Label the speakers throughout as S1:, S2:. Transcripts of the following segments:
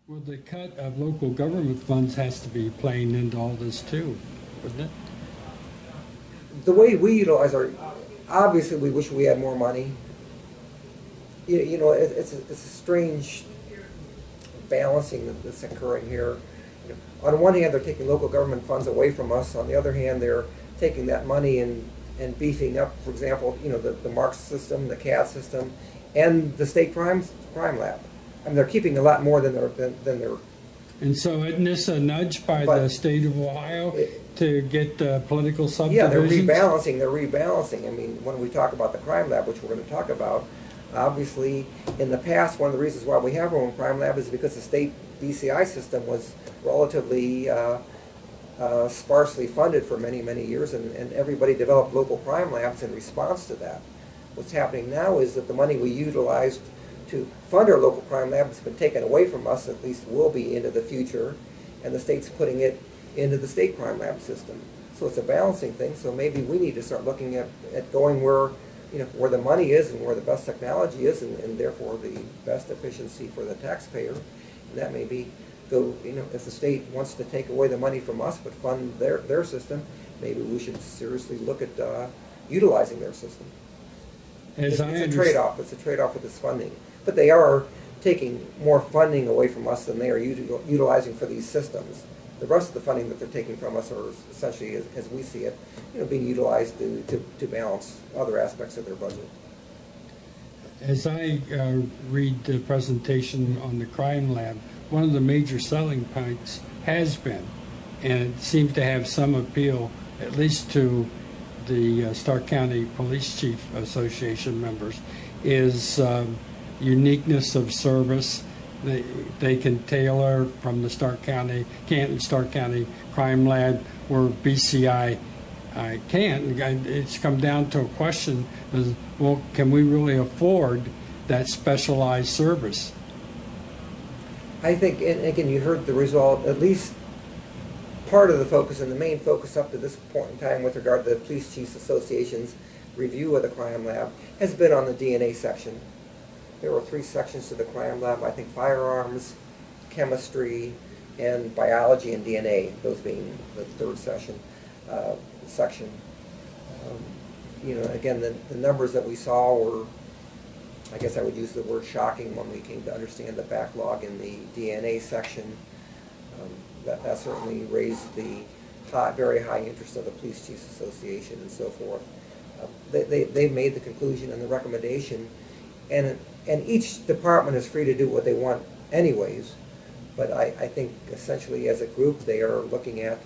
S1: Well, the cut of local government funds has to be playing into all this too, wouldn't it?
S2: The way we utilize our, obviously we wish we had more money. It's a strange balancing that's occurring here. On one hand, they're taking local government funds away from us. On the other hand, they're taking that money and beefing up, for example, the Marks system, the CAD system, and the state crime lab. I mean, they're keeping a lot more than they're.
S1: And so isn't this a nudge by the state of Ohio to get political
S2: Yeah,
S1: subdivisions?
S2: They're rebalancing. I mean, when we talk about the crime lab, which we're going to talk about, obviously, in the past, one of the reasons why we have our own crime lab is because the state BCI system was relatively sparsely funded for many, many years, and everybody developed local crime labs in response to that. What's happening now is that the money we utilized to fund our local crime lab has been taken away from us, at least will be into the future, and the state's putting it into the state crime lab system. So it's a balancing thing, so maybe we need to start looking at going where the money is and where the best technology is, and therefore the best efficiency for the taxpayer. And that may be if the state wants to take away the money from us but fund their system, maybe we should seriously look at utilizing their system. It's a trade-off. It's a trade-off with this funding. But they are taking more funding away from us than they are utilizing for these systems. The rest of the funding that they're taking from us are essentially, as we see it, being utilized to balance other aspects of their budget.
S1: As I read the presentation on the crime lab, one of the major selling points has been, and it seems to have some appeal, at least to the Stark County Police Chief Association members, is uniqueness of service. They can tailor from the Canton Stark County Crime Lab where BCI can't. It's come down to a question: well, can we really afford that specialized service?
S2: I think, and again, you heard the result. At least part of the focus and the main focus up to this point in time, with regard to the Police Chiefs Association's review of the crime lab, has been on the DNA section. There were 3 sections to the crime lab, I think: firearms, chemistry, and biology and DNA, those being the 3rd section. Again, the numbers that we saw were, I guess I would use the word shocking when we came to understand the backlog in the DNA section. That certainly raised the very high interest of the Police Chiefs Association and so forth. They made the conclusion and the recommendation, and each department is free to do what they want anyways, but I think essentially as a group they are looking at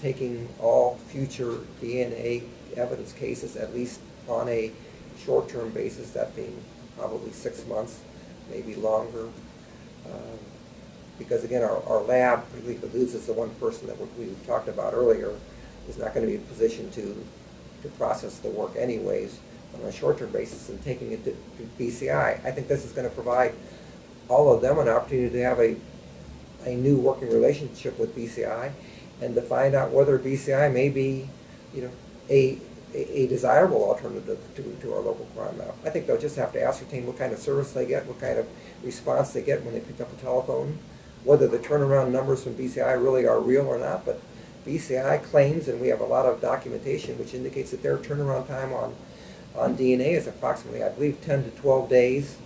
S2: taking all future DNA evidence cases, at least on a short-term basis, that being probably 6 months, maybe longer, because again our lab, if it loses the one person that we talked about earlier, is not going to be in a position to process the work anyways on a short-term basis, and taking it to BCI. I think this is going to provide all of them an opportunity to have a new working relationship with BCI, and to find out whether BCI may be, a desirable alternative to our local crime lab. I think they'll just have to ascertain what kind of service they get, what kind of response they get when they pick up the telephone, whether the turnaround numbers from BCI really are real or not. But BCI claims, and we have a lot of documentation which indicates that their turnaround time on DNA is approximately, I believe, 10 to 12 days.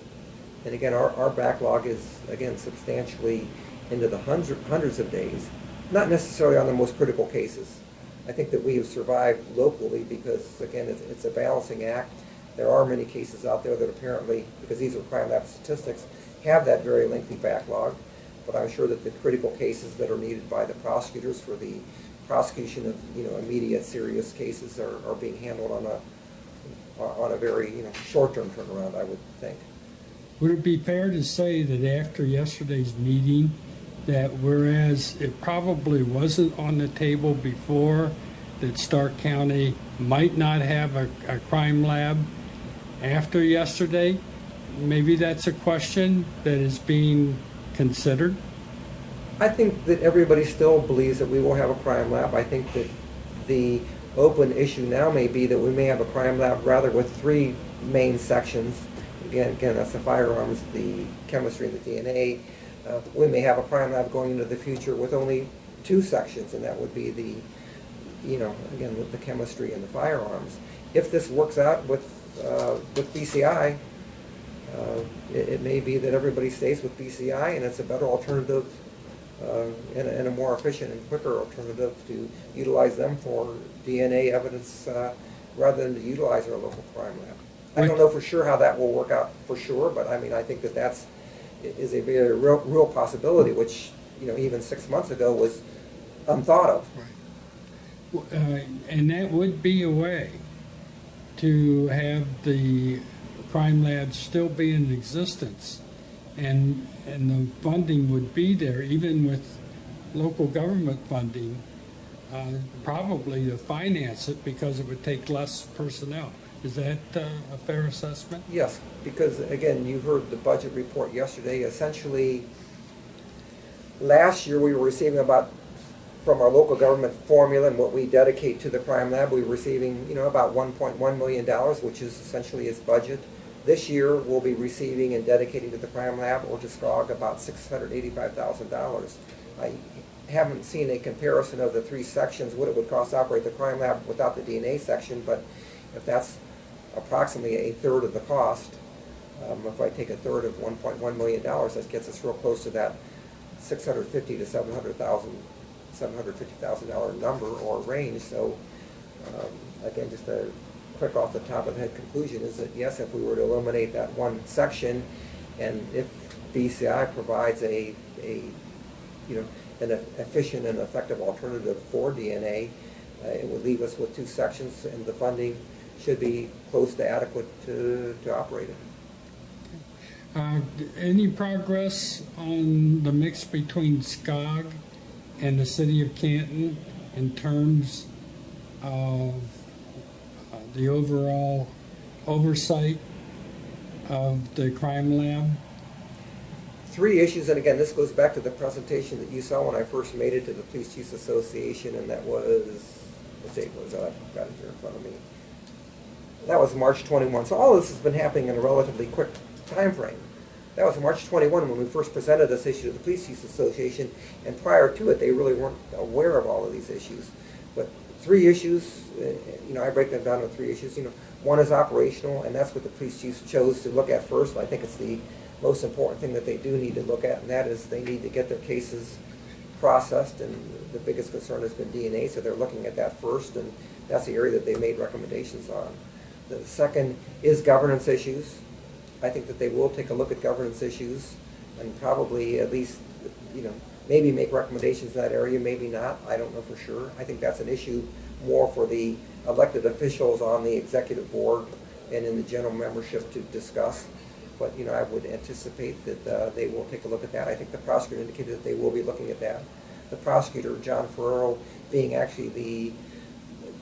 S2: And again, our backlog is, again, substantially into the hundreds of days, not necessarily on the most critical cases. I think that we have survived locally because, again, it's a balancing act. There are many cases out there that apparently, because these are crime lab statistics, have that very lengthy backlog. But I'm sure that the critical cases that are needed by the prosecutors for the prosecution of immediate serious cases are being handled on a very short-term turnaround, I would think.
S1: Would it be fair to say that after yesterday's meeting, that whereas it probably wasn't on the table before, that Stark County might not have a crime lab after yesterday, maybe that's a question that is being considered?
S2: I think that everybody still believes that we will have a crime lab. I think that the open issue now may be that we may have a crime lab rather with 3 main sections. Again, that's the firearms, the chemistry, and the DNA. We may have a crime lab going into the future with only 2 sections, and that would be the, again, with the chemistry and the firearms. If this works out with BCI, it may be that everybody stays with BCI, and it's a better alternative and a more efficient and quicker alternative to utilize them for DNA evidence rather than to utilize our local crime lab. I don't know for sure how that will work out for sure, but I mean, I think that is a very real possibility, which, even 6 months ago was unthought of.
S1: Right. And that would be a way to have the crime lab still be in existence, and the funding would be there, even with local government funding, probably to finance it, because it would take less personnel. Is that a fair assessment?
S2: Yes, because again, you heard the budget report yesterday. Essentially, last year we were receiving from our local government formula and what we dedicate to the crime lab, we were receiving, about $1.1 million, which is essentially its budget. This year, we'll be receiving and dedicating to the crime lab or to SCOG about $685,000. I haven't seen a comparison of the 3 sections, what it would cost to operate the crime lab without the DNA section, but if that's approximately a third of the cost, if I take a third of $1.1 million, that gets us real close to that $650,000 to $750,000 number or range. So again, just a quick off the top of the head conclusion is that yes, if we were to eliminate that one section, and if BCI provides an efficient and effective alternative for DNA, it would leave us with 2 sections, and the funding should be close to adequate to operate it.
S1: Any progress on the mix between SCOG and the city of Canton in terms of the overall oversight of the crime lab?
S2: 3 issues, and again, this goes back to the presentation that you saw when I first made it to the Police Chiefs Association, and that was, what date was that? I've got it here in front of me. That was March 21. So all this has been happening in a relatively quick time frame. That was March 21 when we first presented this issue to the Police Chiefs Association, and prior to it, they really weren't aware of all of these issues. But 3 issues, I break them down into 3 issues. One is operational, and that's what the police chiefs chose to look at first. I think it's the most important thing that they do need to look at, and that is they need to get their cases processed, and the biggest concern has been DNA, so they're looking at that first, and that's the area that they made recommendations on. The second is governance issues. I think that they will take a look at governance issues and probably at least, maybe make recommendations in that area, maybe not. I don't know for sure. I think that's an issue more for the elected officials on the executive board and in the general membership to discuss. But, I would anticipate that they will take a look at that. I think the prosecutor indicated that they will be looking at that. The prosecutor, John Ferrero, being actually the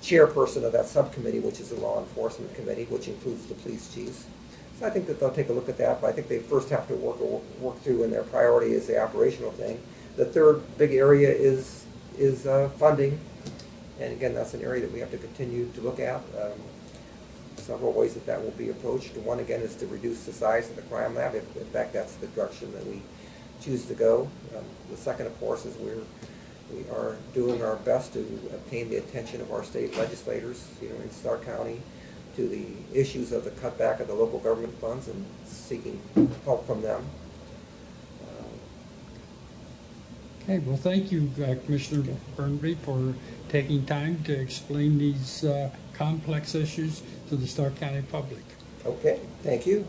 S2: chairperson of that subcommittee, which is the law enforcement committee, which includes the police chiefs. So I think that they'll take a look at that, but I think they first have to work through, and their priority is the operational thing. The third big area is funding, and again, that's an area that we have to continue to look at. Several ways that will be approached. One, again, is to reduce the size of the crime lab, if in fact that's the direction that we choose to go. The second, of course, is we are doing our best to obtain the attention of our state legislators, in Stark County, to the issues of the cutback of the local government funds and seeking help from them.
S1: Okay, well, thank you, Commissioner Bernabei, for taking time to explain these complex issues to the Stark County public.
S2: Okay, thank you.